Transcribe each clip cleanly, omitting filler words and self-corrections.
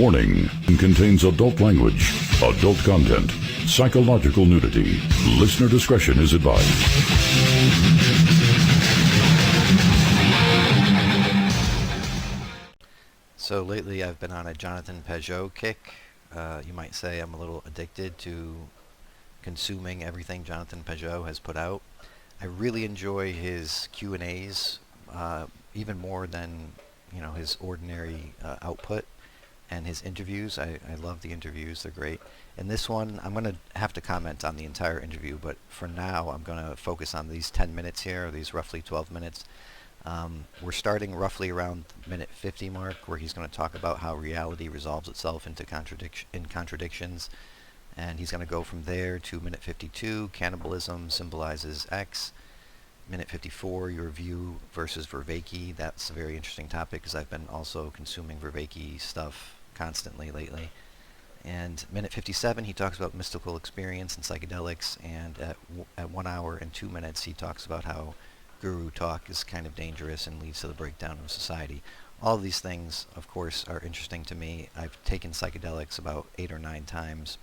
Warning, contains adult language, adult content, psychological nudity. Listener discretion is advised. So lately I've been on a Jonathan Pageau kick. You might say I'm a little addicted to consuming everything Jonathan Pageau has put out. I really enjoy his Q&As, even more than his ordinary output, and his interviews. I love the interviews, they're great. In this one, I'm going to have to comment on the entire interview, but for now I'm going to focus on these 10 minutes here, or these roughly 12 minutes. We're starting roughly around minute 50 mark, where he's going to talk about how reality resolves itself into contradictions, and he's going to go from there to minute 52, cannibalism symbolizes X. Minute 54, your view versus Vervaeke. That's a very interesting topic because I've been also consuming Vervaeke stuff constantly lately. And minute 57, he talks about mystical experience and psychedelics, and at 1 hour and 2 minutes he talks about how guru talk is kind of dangerous and leads to the breakdown of society. All of these things, of course, are interesting to me. I've taken psychedelics about 8 or 9 times,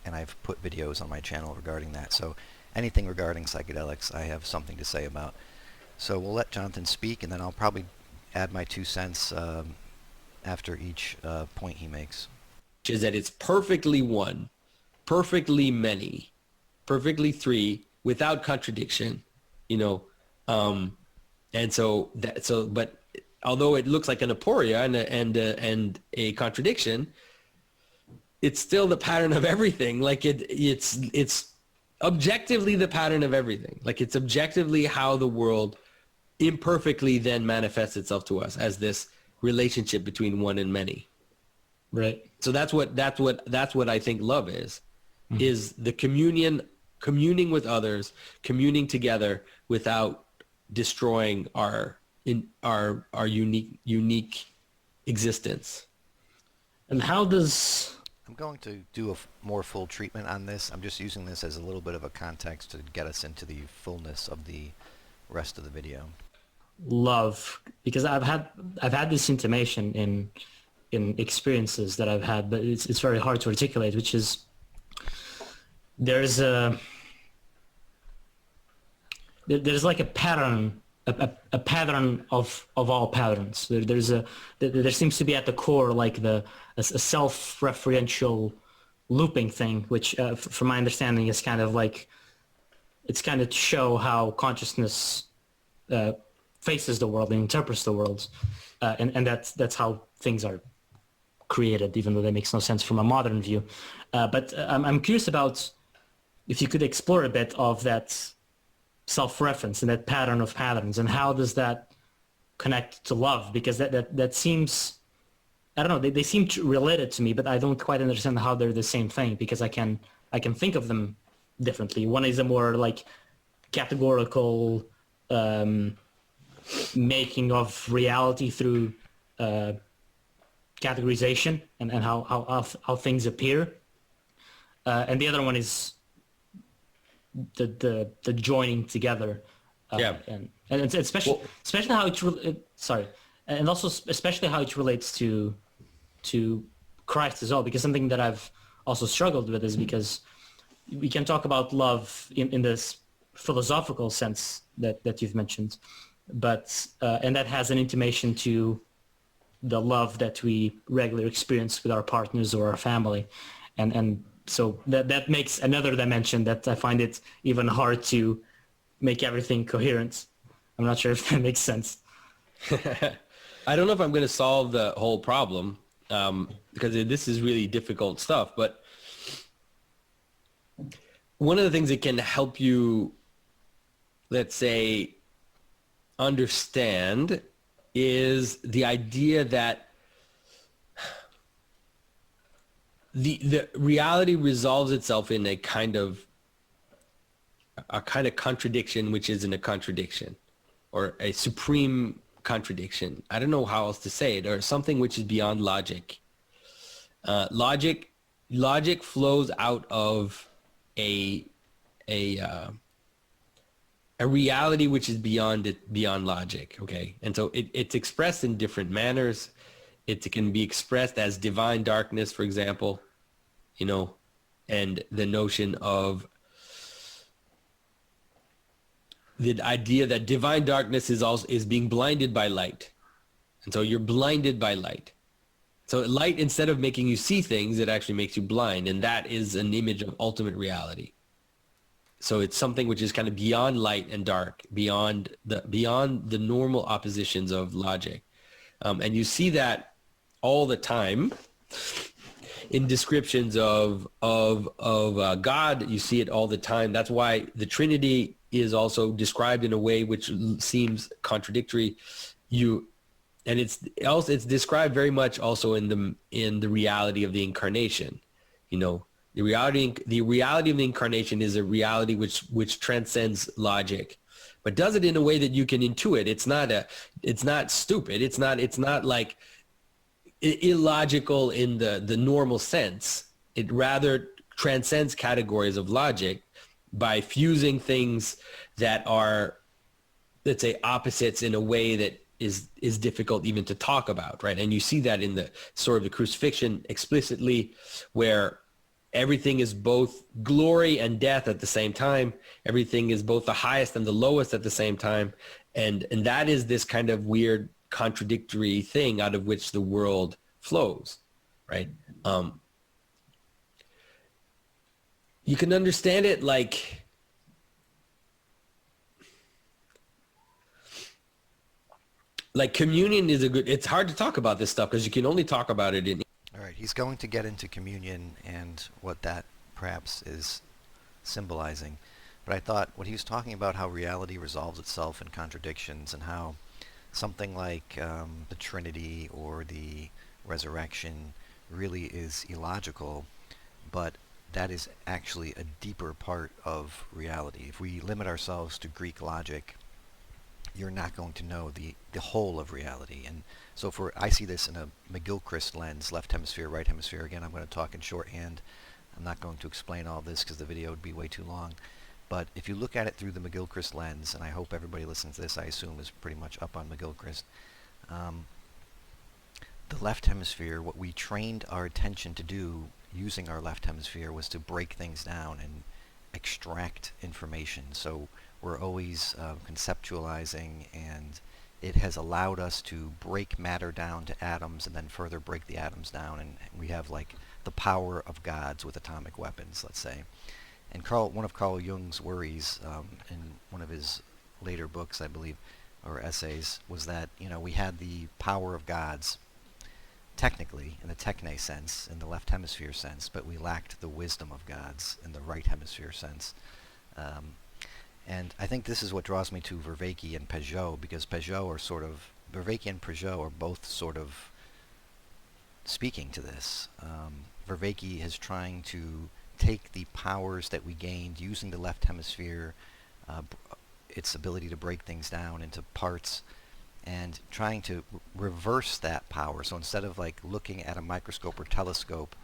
and I've put videos on my channel regarding that. So anything regarding psychedelics I have something to say about. So we'll let Jonathan speak, and then I'll probably add my 2 cents after each point he makes. Which is that it's perfectly one, perfectly many, perfectly three, without contradiction, and but although it looks like an aporia and a contradiction, it's still the pattern of everything. Like it's objectively the pattern of everything. Like it's objectively how the world imperfectly then manifests itself to us as this relationship between one and many. Right. So that's what I think love is the communing with others, communing together without destroying our unique existence. And how does... I'm going to do a more full treatment on this. I'm just using this as a little bit of a context to get us into the fullness of the rest of the video. Love, because I've had this intimation in experiences that I've had, but it's very hard to articulate, which is there's like a pattern, a pattern of all patterns. There seems to be at the core like a self-referential looping thing, which from my understanding is kind of like, it's kind of to show how consciousness faces the world and interprets the world, and that's how things are created, even though that makes no sense from a modern view. But I'm curious about if you could explore a bit of that self-reference and that pattern of patterns, and how does that connect to love? Because that seems, I don't know, they seem related to me, but I don't quite understand how they're the same thing, because I can think of them differently. One is a more like categorical making of reality through categorization and how things appear, and the other one is the joining together, and especially how and also especially how it relates to Christ as well, because something that I've also struggled with is because we can talk about love in this philosophical sense that you've mentioned, but and that has an intimation to the love that we regularly experience with our partners or our family, and so that makes another dimension that I find it even hard to make everything coherent. I'm not sure if that makes sense. I don't know if I'm going to solve the whole problem, because this is really difficult stuff, but one of the things that can help you, let's say, understand is the idea that the reality resolves itself in a kind of contradiction, which isn't a contradiction, or a supreme contradiction. I don't know how else to say it, or something which is beyond logic. Logic flows out of a reality which is beyond logic. Okay, and so it's expressed in different manners. It can be expressed as divine darkness, for example, you know, and the notion of the idea that divine darkness is being blinded by light. And so you're blinded by light. So light, instead of making you see things, it actually makes you blind. And that is an image of ultimate reality. So it's something which is kind of beyond light and dark, beyond the normal oppositions of logic. And you see that all the time in descriptions of God. You see it all the time. That's why the Trinity is also described in a way which seems contradictory. And it's described very much also in the reality of the incarnation. You know, the reality of the incarnation is a reality which transcends logic, but does it in a way that you can intuit. It's not stupid. It's not like illogical in the normal sense. It rather transcends categories of logic by fusing things that are, let's say, opposites in a way that is difficult even to talk about, right? And you see that in the story of the crucifixion explicitly, where everything is both glory and death at the same time. Everything is both the highest and the lowest at the same time. And that is this kind of weird contradictory thing out of which the world flows, right? You can understand it like communion is it's hard to talk about this stuff because you can only talk about it in. All right, he's going to get into communion and what that perhaps is symbolizing. But I thought what he was talking about, how reality resolves itself in contradictions, and how something like the Trinity or the resurrection really is illogical, but that is actually a deeper part of reality. If we limit ourselves to Greek logic, you're not going to know the whole of reality. And so I see this in a McGilchrist lens, left hemisphere, right hemisphere. Again, I'm going to talk in shorthand. I'm not going to explain all this because the video would be way too long. But if you look at it through the McGilchrist lens, and I hope everybody listening to this, I assume, is pretty much up on McGilchrist, the left hemisphere, what we trained our attention to do using our left hemisphere was to break things down and extract information. So we're always conceptualizing, and it has allowed us to break matter down to atoms and then further break the atoms down, and we have like the power of gods with atomic weapons, let's say. And one of Carl Jung's worries in one of his later books, I believe, or essays, was that, you know, we had the power of gods technically in the techne sense, in the left hemisphere sense, but we lacked the wisdom of gods in the right hemisphere sense. And I think this is what draws me to Vervaeke and Pageau, because Vervaeke and Pageau are both sort of speaking to this. Vervaeke is trying to take the powers that we gained using the left hemisphere, its ability to break things down into parts, and trying to reverse that power. So instead of like looking at a microscope or telescope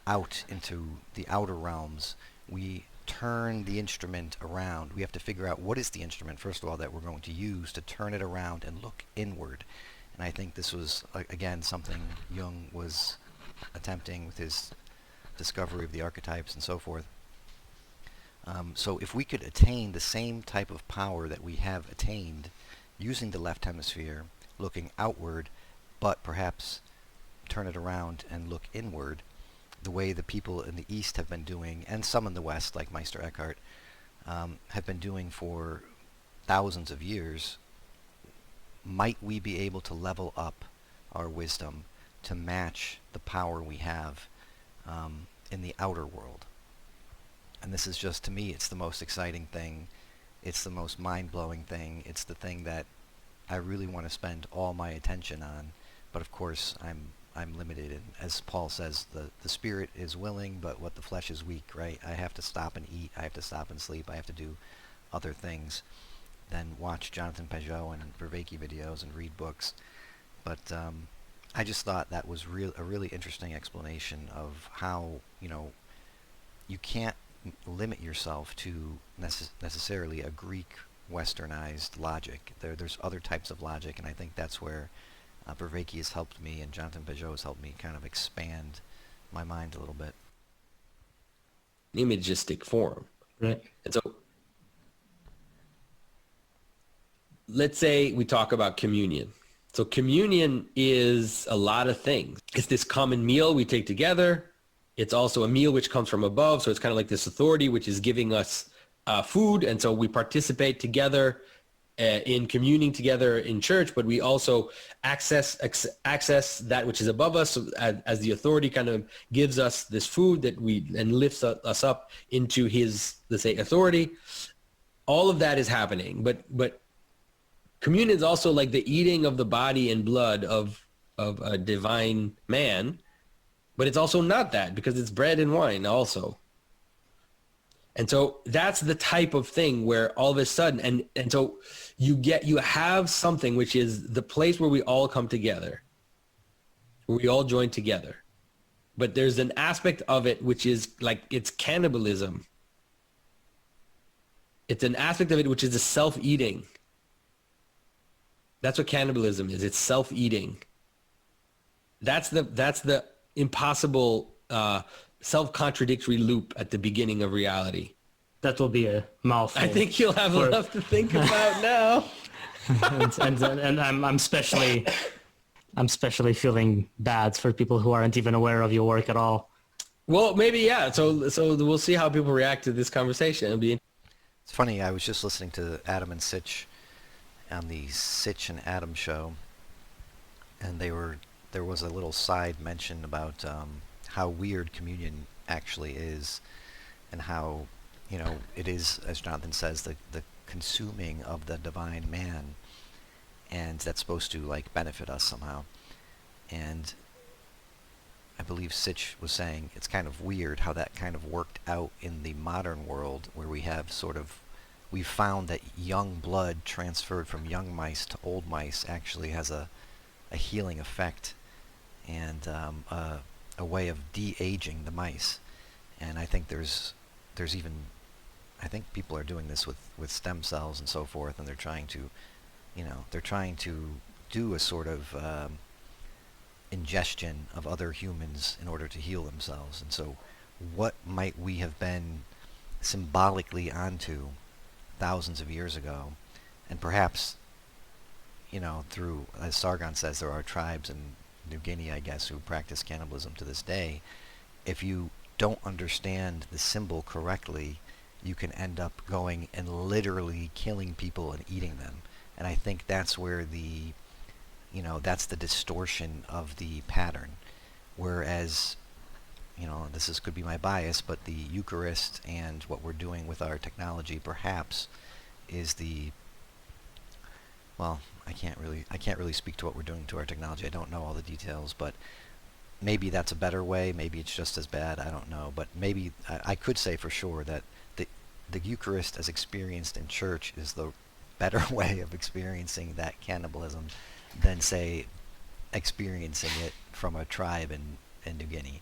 out into the outer realms, we turn the instrument around. We have to figure out what is the instrument, first of all, that we're going to use to turn it around and look inward. And I think this was, again, something Jung was attempting with his discovery of the archetypes and so forth. So if we could attain the same type of power that we have attained using the left hemisphere, looking outward, but perhaps turn it around and look inward, the way the people in the East have been doing, and some in the West, like Meister Eckhart, have been doing for thousands of years, might we be able to level up our wisdom to match the power we have in the outer world? And this is just, to me, it's the most exciting thing. It's the most mind-blowing thing. It's the thing that I really want to spend all my attention on. But of course, I'm limited. And as Paul says, the spirit is willing, but what the flesh is weak, right? I have to stop and eat. I have to stop and sleep. I have to do other things than watch Jonathan Pageau and Vervaeke videos and read books. But I just thought that was a really interesting explanation of how, you can't limit yourself to necessarily a Greek westernized logic. There's other types of logic, and I think that's where Vervaeke has helped me, and Jonathan Pageau has helped me kind of expand my mind a little bit. Imagistic form. Right. And so let's say we talk about communion. So communion is a lot of things. It's this common meal we take together. It's also a meal which comes from above. So it's kind of like this authority which is giving us food. And so we participate together in communing together in church, but we also access that which is above us as the authority kind of gives us this food that and lifts us up into his, let's say, authority. All of that is happening, but communion is also like the eating of the body and blood of a divine man, but it's also not that, because it's bread and wine also. And so that's the type of thing where all of a sudden, and so you have something which is the place where we all come together, where we all join together. But there's an aspect of it which is like, it's cannibalism. It's an aspect of it which is the self-eating. That's what cannibalism is. It's self-eating. That's the impossible self-contradictory loop at the beginning of reality. That will be a mouthful. I think you'll have enough to think about now. and I'm especially feeling bad for people who aren't even aware of your work at all. Well, maybe, yeah. So we'll see how people react to this conversation. It's funny, I was just listening to Adam and Sitch on the Sitch and Adam show, and there was a little side mention about how weird communion actually is, and how, it is, as Jonathan says, the consuming of the divine man, and that's supposed to like benefit us somehow. And I believe Sitch was saying it's kind of weird how that kind of worked out in the modern world, where we've found that young blood transferred from young mice to old mice actually has a healing effect, and a way of de-aging the mice. And I think there's even, I think people are doing this with stem cells and so forth, and they're trying to do a sort of ingestion of other humans in order to heal themselves. And so what might we have been symbolically onto thousands of years ago? And perhaps, through, as Sargon says, there are tribes in New Guinea, I guess, who practice cannibalism to this day. If you don't understand the symbol correctly, you can end up going and literally killing people and eating them. And I think that's where that's the distortion of the pattern. Whereas, could be my bias, but the Eucharist and what we're doing with our technology perhaps is I can't really speak to what we're doing to our technology. I don't know all the details, but maybe that's a better way. Maybe it's just as bad. I don't know. But maybe I could say for sure that the Eucharist as experienced in church is the better way of experiencing that cannibalism than, say, experiencing it from a tribe in New Guinea.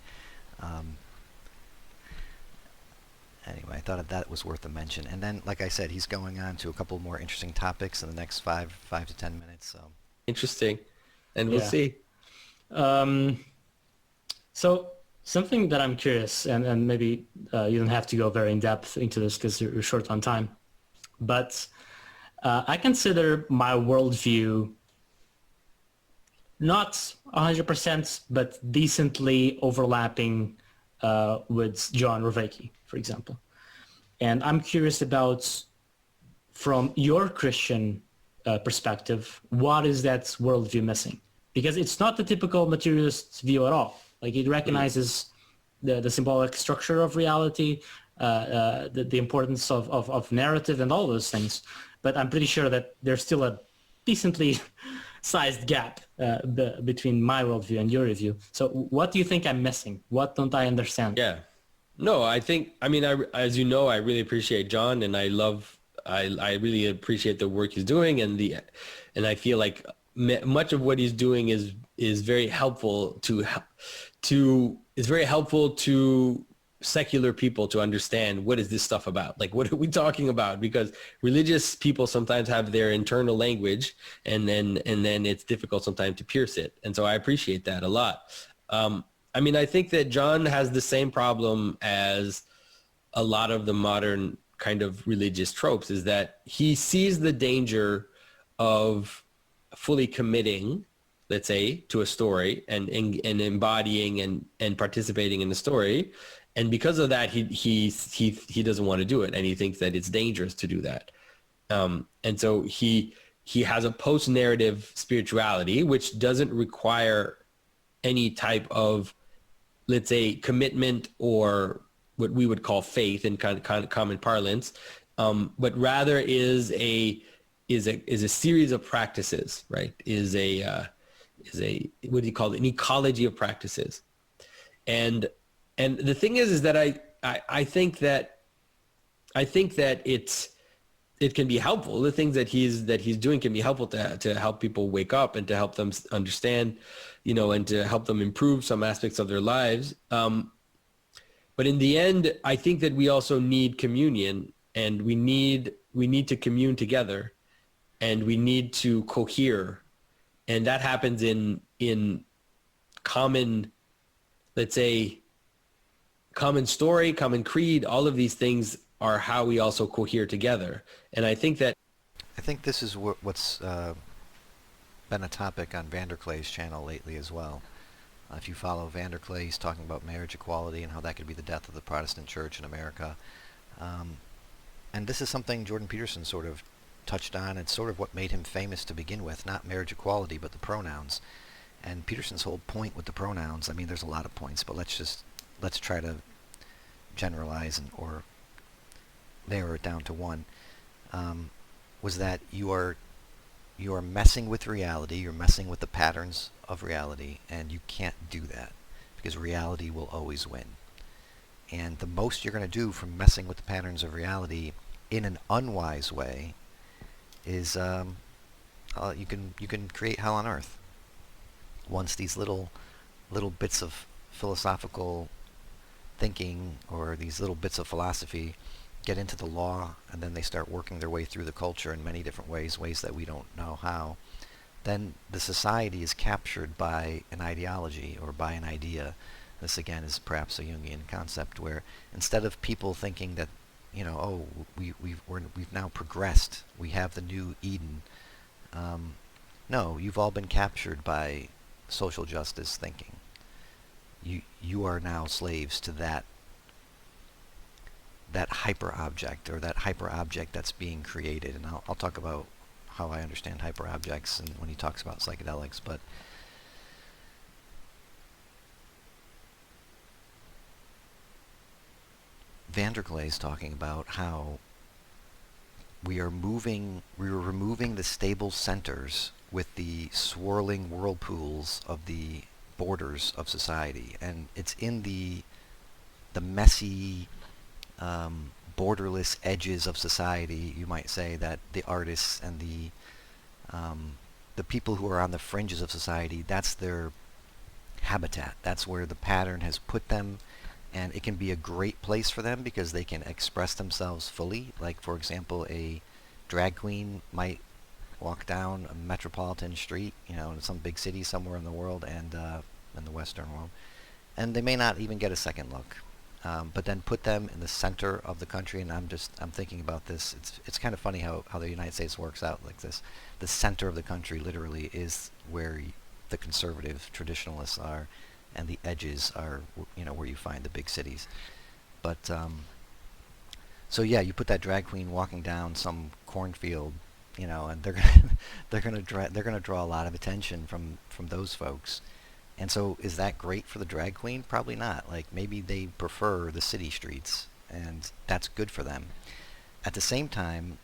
Anyway, I thought that was worth a mention. And then, like I said, he's going on to a couple more interesting topics in the next 5 to 10 minutes. So interesting, and we'll see. So something that I'm curious, and maybe you don't have to go very in depth into this because you're short on time, but I consider my worldview not 100%, but decently overlapping with John Vervaeke, for example. And I'm curious about, from your Christian perspective, what is that worldview missing? Because it's not the typical materialist view at all. Like, it recognizes the symbolic structure of reality, the importance of narrative and all those things. But I'm pretty sure that there's still a decently sized gap between my worldview and your review. So what do you think I'm missing? What don't I understand? Yeah. No, as you know, I really appreciate John, and I really appreciate the work he's doing, and I feel like much of what he's doing is very helpful to secular people to understand what is this stuff about? Like, what are we talking about? Because religious people sometimes have their internal language, and then it's difficult sometimes to pierce it. And so I appreciate that a lot. I mean, I think that John has the same problem as a lot of the modern kind of religious tropes, is that he sees the danger of fully committing, let's say, to a story and embodying and participating in the story. And because of that, he doesn't want to do it. And he thinks that it's dangerous to do that. And so he has a post-narrative spirituality, which doesn't require any type of, let's say, commitment or what we would call faith in kind of common parlance, but rather is a series of practices, right? Is a what do you call it? An ecology of practices. And the thing is that I think that it can be helpful. The things that he's doing can be helpful to help people wake up and to help them understand, and to help them improve some aspects of their lives. But in the end, I think that we also need communion, and we need to commune together, and we need to cohere, and that happens in common, let's say, common story, common creed. All of these things are how we also cohere together. And I think this is what's been a topic on Vanderklay's channel lately as well. If you follow Vanderklay, he's talking about marriage equality and how that could be the death of the Protestant church in America. And this is something Jordan Peterson sort of touched on. It's sort of what made him famous to begin with, not marriage equality, but the pronouns. And Peterson's whole point with the pronouns, I mean, there's a lot of points, but let's try to generalize or narrow it down to one, was that you are messing with reality, you're messing with the patterns of reality, and you can't do that because reality will always win. And the most you're going to do from messing with the patterns of reality in an unwise way is you can create hell on earth. Once these little bits of philosophical thinking or these little bits of philosophy get into the law, and then they start working their way through the culture in many different ways that we don't know how, then the society is captured by an ideology or by an idea. This again is perhaps a Jungian concept, where instead of people thinking that, we've now progressed, we have the new Eden. No, you've all been captured by social justice thinking. You are now slaves to that hyper object, or that hyper object that's being created. And I'll talk about how I understand hyper objects and when he talks about psychedelics. But Vanderklay is talking about how we are removing the stable centers with the swirling whirlpools of the borders of society, and it's in the messy, borderless edges of society, you might say, that the artists and the people who are on the fringes of society, that's their habitat. That's where the pattern has put them, and it can be a great place for them because they can express themselves fully. Like, for example, a drag queen might walk down a metropolitan street, in some big city somewhere in the world, and in the Western world, and they may not even get a second look. But then put them in the center of the country, and I'm thinking about this. It's kind of funny how the United States works out like this. The center of the country literally is where the conservative traditionalists are, and the edges are, where you find the big cities. But so yeah, you put that drag queen walking down some cornfield, and they're gonna draw a lot of attention from those folks. And so is that great for the drag queen? Probably not. Like, maybe they prefer the city streets, and that's good for them. At the same time,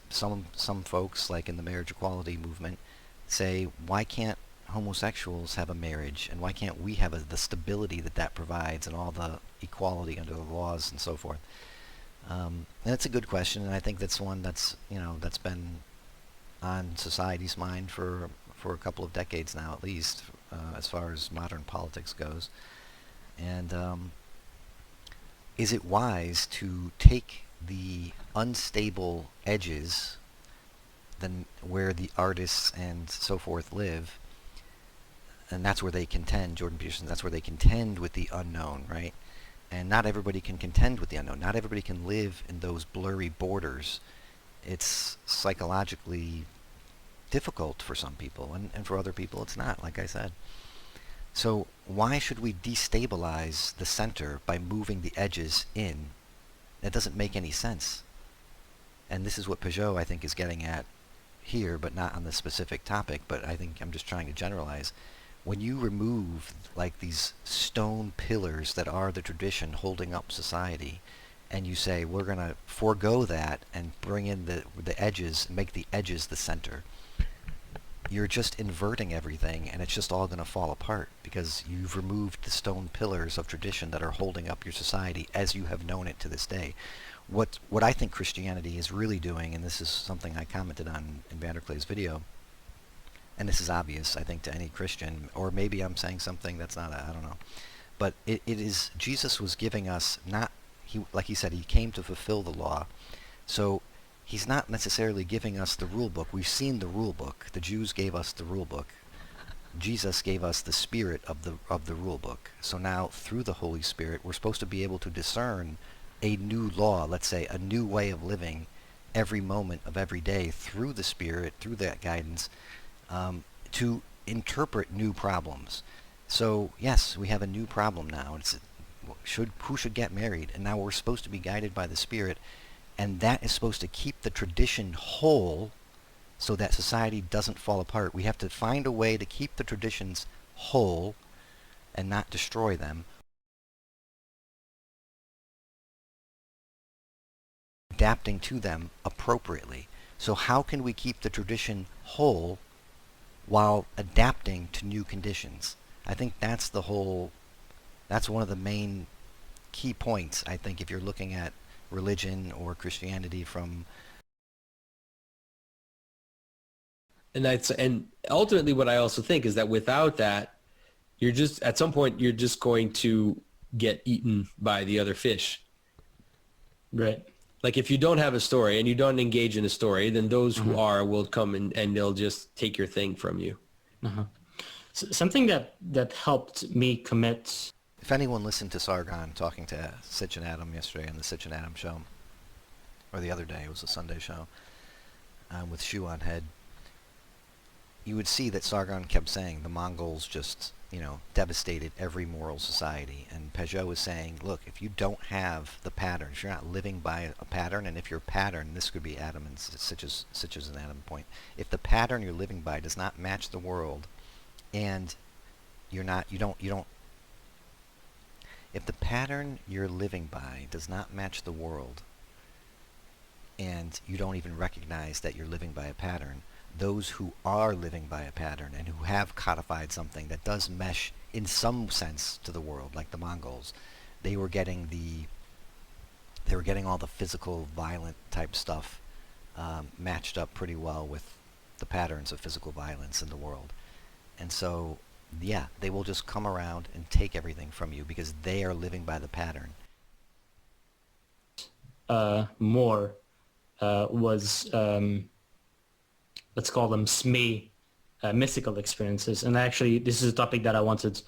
some folks, like in the marriage equality movement, say, why can't homosexuals have a marriage, and why can't we have the stability that provides, and all the equality under the laws and so forth? And it's a good question, and I think that's one that's been on society's mind for a couple of decades now, at least, as far as modern politics goes. And is it wise to take the unstable edges, then where the artists and so forth live, and that's where they contend, Jordan Peterson, that's where they contend with the unknown, right? And not everybody can contend with the unknown. Not everybody can live in those blurry borders. It's psychologically difficult for some people, and for other people it's not, like I said. So why should we destabilize the center by moving the edges in? That doesn't make any sense. And this is what Pageau, I think, is getting at here, but not on the specific topic, but I think I'm just trying to generalize. When you remove like these stone pillars that are the tradition holding up society, and you say we're going to forego that and bring in the edges, make the edges the center, you're just inverting everything, and it's just all going to fall apart because you've removed the stone pillars of tradition that are holding up your society as you have known it to this day. What I think Christianity is really doing, and this is something I commented on in Vanderklay's video, and this is obvious, I think, to any Christian, or maybe I'm saying something that's not, I don't know, but it is, Jesus was giving us not, like he said, he came to fulfill the law, so he's not necessarily giving us the rule book. We've seen the rule book. The Jews gave us the rule book. Jesus gave us the spirit of the rule book. So now, through the Holy Spirit, we're supposed to be able to discern a new law, let's say, a new way of living every moment of every day through the Spirit, through that guidance, to interpret new problems. So, yes, we have a new problem now. It's who should get married? And now we're supposed to be guided by the Spirit, and that is supposed to keep the tradition whole so that society doesn't fall apart. We have to find a way to keep the traditions whole and not destroy them, adapting to them appropriately. So how can we keep the tradition whole while adapting to new conditions? I think that's one of the main key points, I think, if you're looking at religion or Christianity from. And ultimately what I also think is that without that, you're just, at some point, you're just going to get eaten by the other fish. Right. Like if you don't have a story and you don't engage in a story, then those who are will come and they'll just take your thing from you. Something that helped me commit. If anyone listened to Sargon talking to Sitch and Adam yesterday on the Sitch and Adam show, or the other day, it was a Sunday show, with Shoe on Head, you would see that Sargon kept saying the Mongols just, devastated every moral society. And Pageau was saying, look, if you don't have the pattern, if you're not living by a pattern, and if your pattern, this could be Adam and Sitch's and Adam point, if the pattern you're living by does not match the world, and if the pattern you're living by does not match the world, and you don't even recognize that you're living by a pattern, those who are living by a pattern and who have codified something that does mesh in some sense to the world, like the Mongols, they were getting all the physical, violent type stuff matched up pretty well with the patterns of physical violence in the world. And so, yeah, they will just come around and take everything from you because they are living by the pattern. More was, let's call them SME, mystical experiences. And actually, this is a topic that I wanted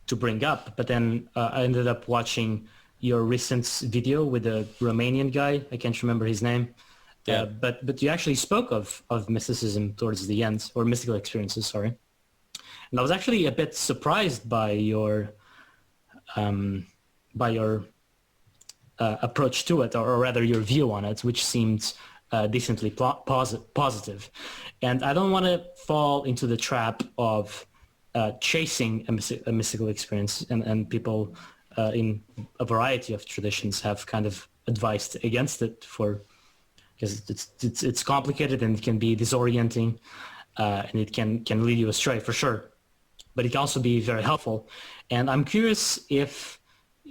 to bring up, but then I ended up watching your recent video with the Romanian guy. I can't remember his name. Yeah. But you actually spoke of mysticism towards the end, or mystical experiences, sorry. And I was actually a bit surprised by your approach to it, or rather your view on it, which seemed decently positive. And I don't want to fall into the trap of chasing a mystical experience, and people in a variety of traditions have kind of advised against it because it's complicated and it can be disorienting, and it can lead you astray for sure. But it can also be very helpful. And I'm curious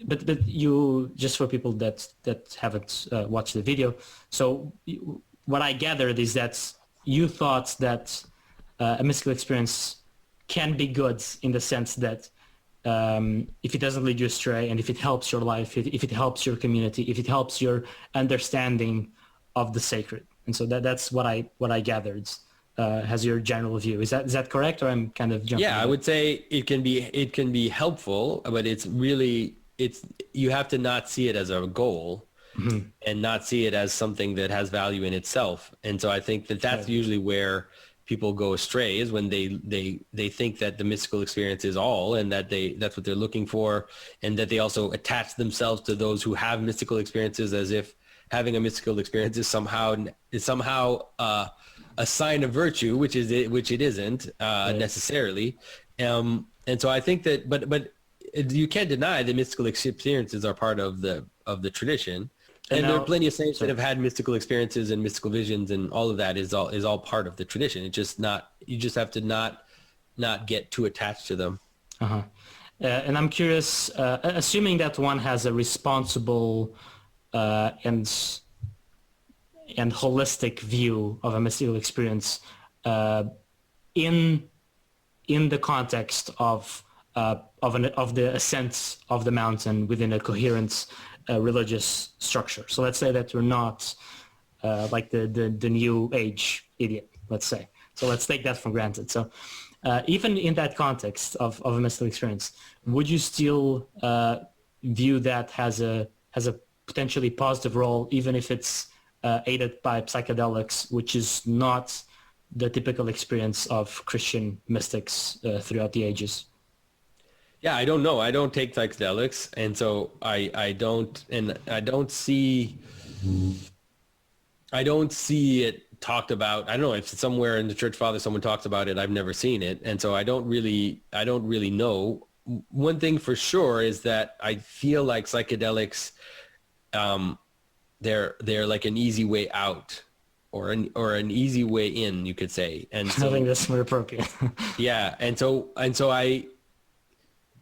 but you, just for people that haven't watched the video, so what I gathered is that you thought that a mystical experience can be good in the sense that if it doesn't lead you astray, and if it helps your life, if it helps your community, if it helps your understanding of the sacred. And so that's what I gathered as your general view. Is that correct, or I'm kind of jumping? Yeah, I would say it can be helpful, but you have to not see it as a goal, and not see it as something that has value in itself. And so I think that's usually where people go astray, is when they think that the mystical experience is all, and that's what they're looking for, and that they also attach themselves to those who have mystical experiences, as if having a mystical experience is somehow a sign of virtue, which it isn't necessarily. And so I think that, but you can't deny that mystical experiences are part of the tradition. And there are plenty of saints that have had mystical experiences and mystical visions, and all of that is all part of the tradition. It's just you just have to not get too attached to them. And I'm curious, assuming that one has a responsible and holistic view of a mystical experience, in the context of the ascent of the mountain within a coherent religious structure. So let's say that we're not like the new age idiot, let's say. So let's take that for granted. So even in that context of a mystical experience, would you still view that as a potentially positive role, even if it's aided by psychedelics, which is not the typical experience of Christian mystics throughout the ages? Yeah, I don't know. I don't take psychedelics, and so I don't see it talked about. I don't know if somewhere in the Church Fathers someone talks about it. I've never seen it, and so I don't really know. One thing for sure is that I feel like psychedelics, they're like an easy way out, or an easy way in, you could say. And so I think that's more appropriate. yeah, and so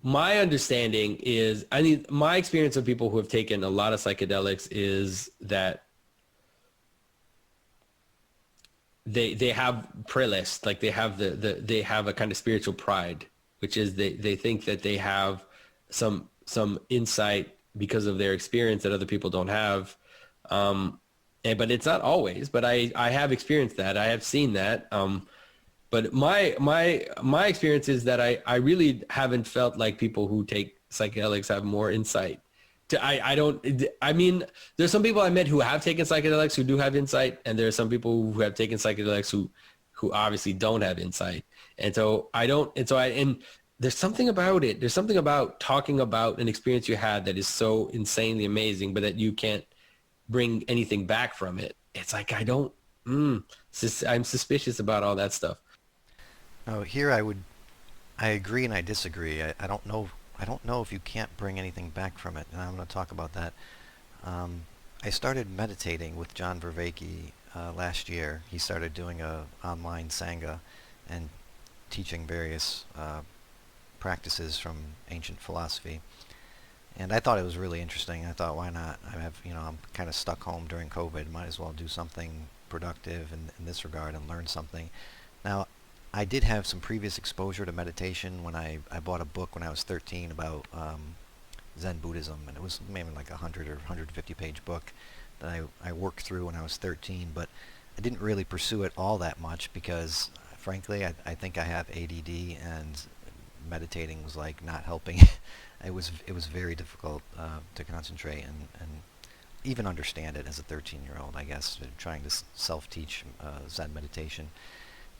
my understanding is, I mean, my experience of people who have taken a lot of psychedelics is that they have prelest, like they have they have a kind of spiritual pride, which is they think that they have some insight because of their experience that other people don't have. But it's not always, but I have experienced that. I have seen that. But my experience is that I really haven't felt like people who take psychedelics have more insight. I mean, there's some people I met who have taken psychedelics who do have insight, and there are some people who have taken psychedelics who obviously don't have insight. And there's something about it. There's something about talking about an experience you had that is so insanely amazing, but that you can't bring anything back from it. It's like, I'm suspicious about all that stuff. Oh, here I agree and I disagree. I don't know if you can't bring anything back from it, and I'm going to talk about that. I started meditating with John Vervaeke last year. He started doing a online sangha and teaching various practices from ancient philosophy. And I thought it was really interesting. I thought, why not? I'm kind of stuck home during COVID. Might as well do something productive in this regard and learn something. Now, I did have some previous exposure to meditation when I bought a book when I was 13 about Zen Buddhism, and it was maybe like a 100 or 150 page book that I worked through when I was 13, but I didn't really pursue it all that much because, frankly, I think I have ADD, and meditating was like not helping. It was very difficult to concentrate and even understand it as a 13-year-old, I guess, trying to self-teach Zen meditation.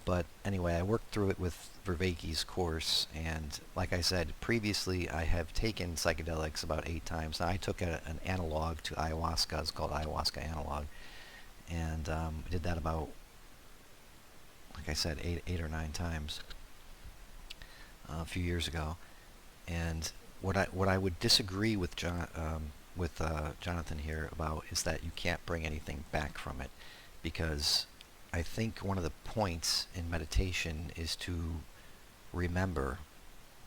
But anyway, I worked through it with Vervaeke's course, and like I said, previously I have taken psychedelics about 8 times. Now, I took an analog to ayahuasca. It's called ayahuasca analog, and I did that about, like I said, eight or 9 times a few years ago. And what I would disagree with Jonathan here about is that you can't bring anything back from it, because I think one of the points in meditation is to remember,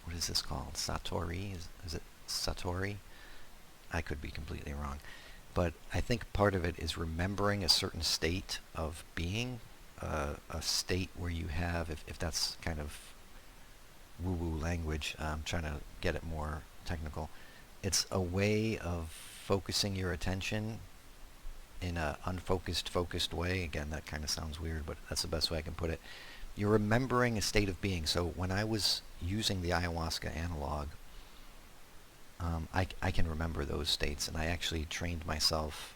what is this called? Satori? Is it Satori? I could be completely wrong. But I think part of it is remembering a certain state of being, a state where you have, if that's kind of woo-woo language. I'm trying to get it more technical. It's a way of focusing your attention in a unfocused, focused way. Again, that kind of sounds weird, but that's the best way I can put it. You're remembering a state of being. So when I was using the ayahuasca analog, I can remember those states, and I actually trained myself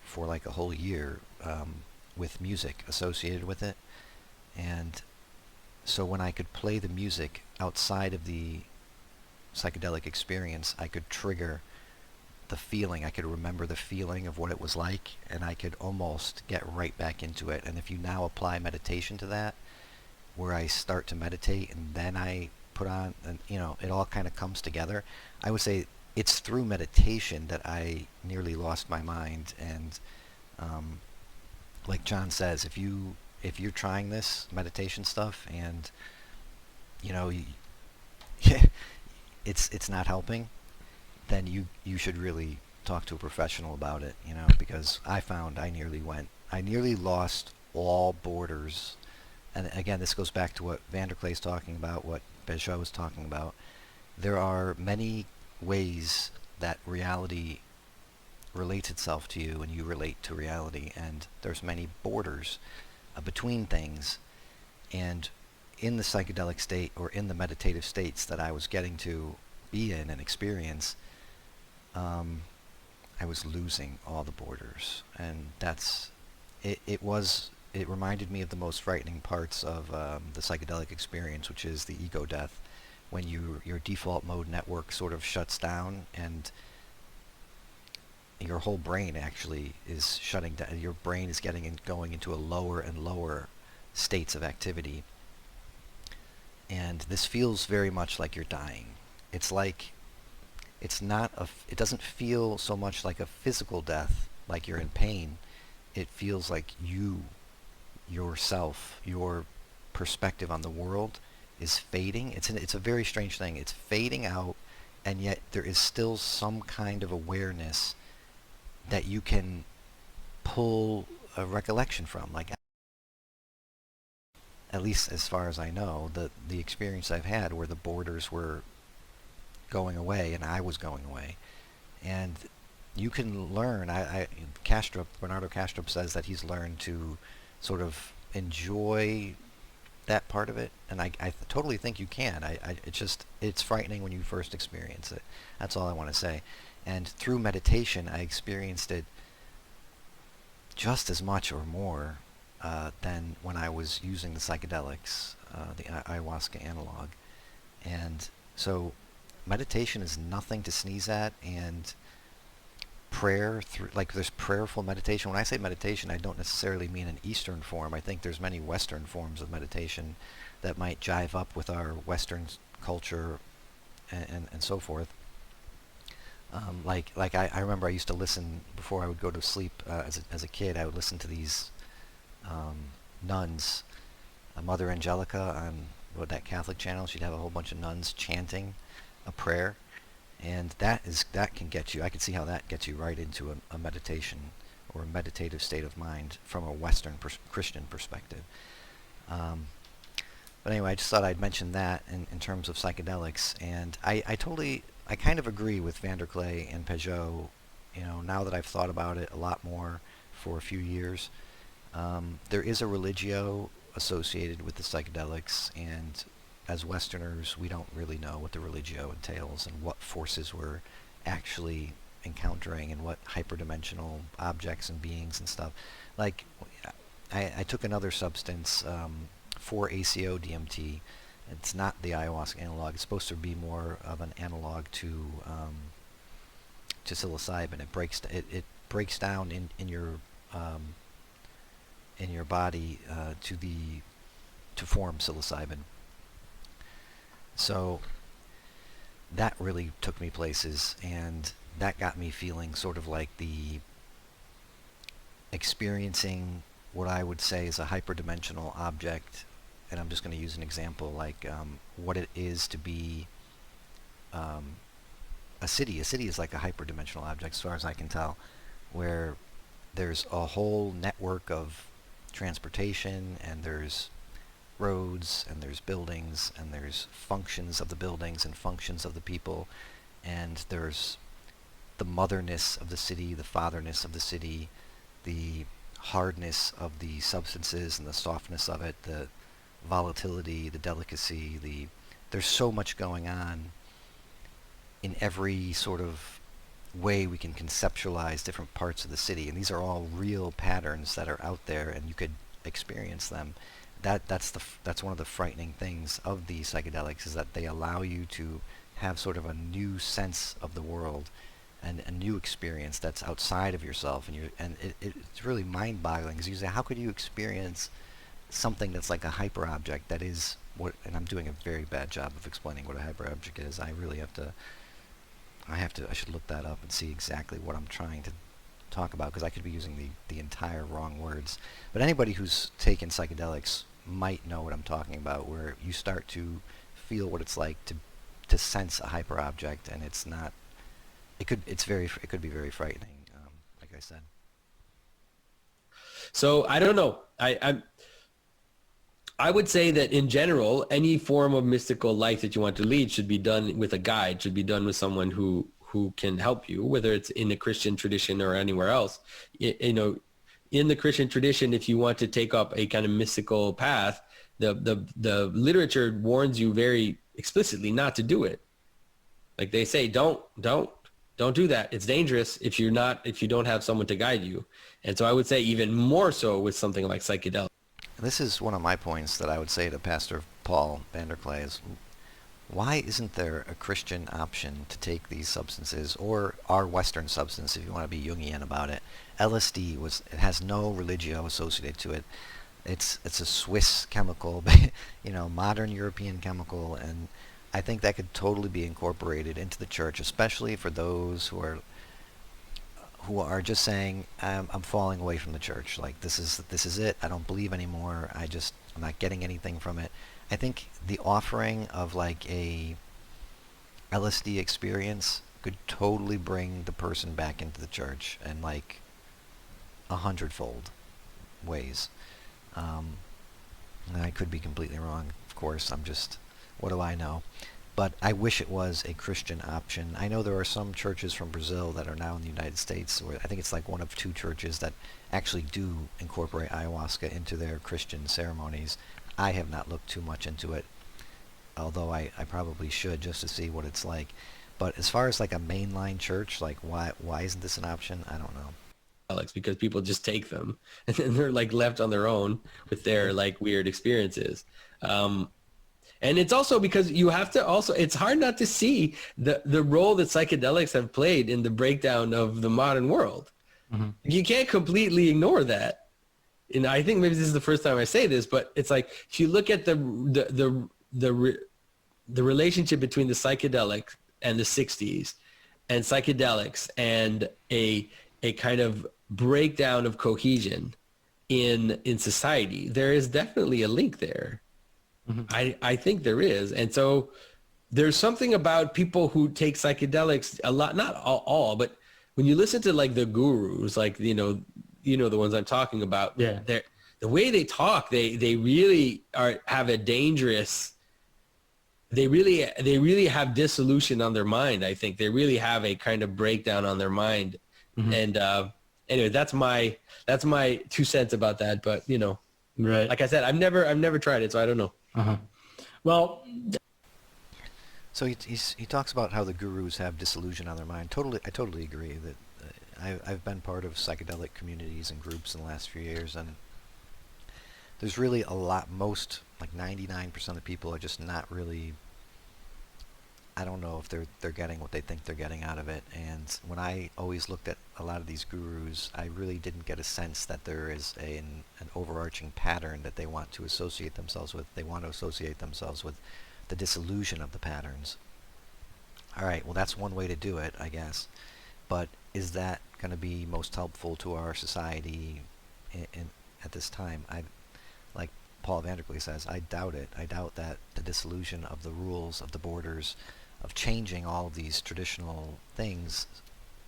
for like a whole year with music associated with it. And so when I could play the music outside of the psychedelic experience, I could trigger the feeling. I could remember the feeling of what it was like, and I could almost get right back into it. And if you now apply meditation to that, where I start to meditate and then I put on, and it all kind of comes together. I would say it's through meditation that I nearly lost my mind. And like John says, if you're trying this meditation stuff and you, it's not helping, then you should really talk to a professional about it, because I found I nearly lost all borders. And again, this goes back to what Vanderklay is talking about, what Pageau is talking about. There are many ways that reality relates itself to you and you relate to reality, and there's many borders between things. And in the psychedelic state, or in the meditative states that I was getting to be in and experience, I was losing all the borders. And it reminded me of the most frightening parts of the psychedelic experience, which is the ego death, when your default mode network sort of shuts down and your whole brain actually is shutting down. Your brain is going into a lower and lower states of activity. And this feels very much like you're dying. It doesn't feel so much like a physical death, like you're in pain. It feels like yourself, your perspective on the world is fading. It's a very strange thing. It's fading out, and yet there is still some kind of awareness that you can pull a recollection from. Like, at least as far as I know, the experience I've had where the borders were going away and I was going away. And you can learn. Bernardo Kastrup says that he's learned to sort of enjoy that part of it, and I totally think you can. It's frightening when you first experience it. That's all I want to say. And through meditation, I experienced it just as much or more than when I was using the psychedelics, the ayahuasca analog. And so meditation is nothing to sneeze at, and prayer, there's prayerful meditation. When I say meditation, I don't necessarily mean an Eastern form. I think there's many Western forms of meditation that might jive up with our Western culture and so forth. I remember I used to listen before I would go to sleep as a kid. I would listen to these nuns, Mother Angelica on that Catholic channel. She'd have a whole bunch of nuns chanting a prayer, and that can get you. I can see how that gets you right into a meditation or a meditative state of mind from a Western Christian perspective. But anyway, I just thought I'd mention that in terms of psychedelics, and I kind of agree with Vanderklay and Pageau. Now that I've thought about it a lot more for a few years, there is a religio associated with the psychedelics, and as Westerners, we don't really know what the religio entails and what forces we're actually encountering and what hyperdimensional objects and beings and stuff. Like, I took another substance, 4-ACO DMT. It's not the ayahuasca analog. It's supposed to be more of an analog to psilocybin. It breaks down in your body to form psilocybin. So that really took me places, and that got me feeling sort of like experiencing what I would say is a hyperdimensional object. And I'm just going to use an example, like what it is to be a city. A city is like a hyperdimensional object, as far as I can tell, where there's a whole network of transportation, and there's roads, and there's buildings, and there's functions of the buildings and functions of the people, and there's the motherness of the city, the fatherness of the city, the hardness of the substances and the softness of it, the volatility, the delicacy, there's so much going on in every sort of way we can conceptualize different parts of the city, and these are all real patterns that are out there, and you could experience them. That's one of the frightening things of the psychedelics, is that they allow you to have sort of a new sense of the world and a new experience that's outside of yourself, and it's really mind-boggling, because you say, how could you experience something that's like a hyperobject that is what? And I'm doing a very bad job of explaining what a hyperobject is. I really have to. I should look that up and see exactly what I'm trying to talk about, because I could be using the entire wrong words. But anybody who's taken psychedelics might know what I'm talking about, where you start to feel what it's like to sense a hyperobject, and it's not. It could be very frightening, like I said. So I don't know. I would say that in general, any form of mystical life that you want to lead should be done with a guide, should be done with someone who can help you, whether it's in the Christian tradition or anywhere else. You know, in the Christian tradition, if you want to take up a kind of mystical path, the literature warns you very explicitly not to do it. Like they say, don't do that. It's dangerous if you don't have someone to guide you. And so I would say even more so with something like psychedelics. This is one of my points that I would say to Pastor Paul Vanderklay is, why isn't there a Christian option to take these substances, or our Western substance, if you want to be Jungian about it? LSD it has no religio associated to it. It's a Swiss chemical, modern European chemical, and I think that could totally be incorporated into the church, especially for those who are just saying, I'm falling away from the church. Like, this is it. I don't believe anymore. I'm not getting anything from it. I think the offering of like a LSD experience could totally bring the person back into the church, and like 100-fold ways. And I could be completely wrong, of course. What do I know? But I wish it was a Christian option. I know there are some churches from Brazil that are now in the United States, where I think it's like one of 2 churches that actually do incorporate ayahuasca into their Christian ceremonies. I have not looked too much into it, although I probably should, just to see what it's like. But as far as like a mainline church, like why isn't this an option? I don't know. Because people just take them and then they're like left on their own with their like weird experiences. And it's also because you have to also, it's hard not to see the role that psychedelics have played in the breakdown of the modern world. Mm-hmm. You can't completely ignore that. And I think maybe this is the first time I say this, but it's like, if you look at the relationship between the psychedelic and the 60s and psychedelics and a kind of breakdown of cohesion in society, there is definitely a link there. Mm-hmm. I think there is. And so there's something about people who take psychedelics a lot, not all, but when you listen to like the gurus, like, the ones I'm talking about, yeah, the way they talk, they really have a dangerous, they really have dissolution on their mind. I think they really have a kind of breakdown on their mind. Mm-hmm. And anyway, that's my 2 cents about that. But right, like I said, I've never tried it, so I don't know. Uh-huh. Well, so he talks about how the gurus have disillusion on their mind. I totally agree that I've been part of psychedelic communities and groups in the last few years, and there's really most, like 99% of people are just not really, I don't know if they're getting what they think they're getting out of it. And when I always looked at a lot of these gurus, I really didn't get a sense that there is an overarching pattern that they want to associate themselves with. They want to associate themselves with the disillusion of the patterns. All right, well, that's one way to do it, I guess. But is that going to be most helpful to our society at this time? Like Paul Vanderklay says, I doubt it. I doubt that the disillusion of the rules, of the borders, of changing all of these traditional things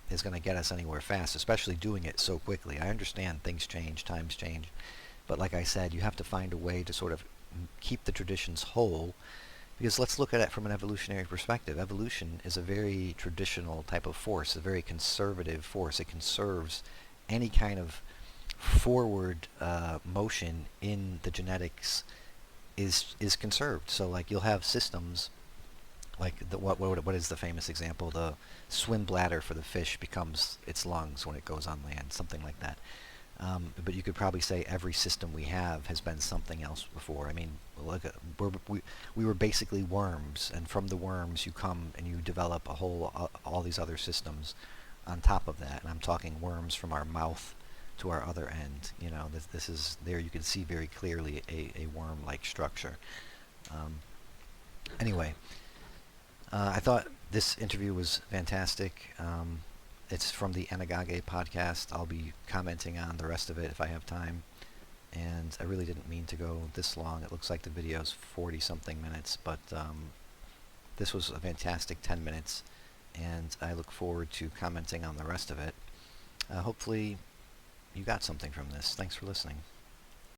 is going to get us anywhere fast, especially doing it so quickly. I understand things change, times change, but like I said, you have to find a way to sort of keep the traditions whole. Because let's look at it from an evolutionary perspective. Evolution is a very traditional type of force, a very conservative force. It conserves any kind of forward motion in the genetics is conserved. So like you'll have systems like what is the famous example? The swim bladder for the fish becomes its lungs when it goes on land, something like that. But you could probably say every system we have has been something else before. I mean, look at, we were basically worms, and from the worms you come and you develop a whole all these other systems on top of that. And I'm talking worms from our mouth to our other end. You know, this is there. You can see very clearly a worm-like structure. Anyway, I thought this interview was fantastic. It's from the Anagage podcast. I'll be commenting on the rest of it if I have time. And I really didn't mean to go this long. It looks like the video's 40-something minutes, but this was a fantastic 10 minutes, and I look forward to commenting on the rest of it. Hopefully you got something from this. Thanks for listening.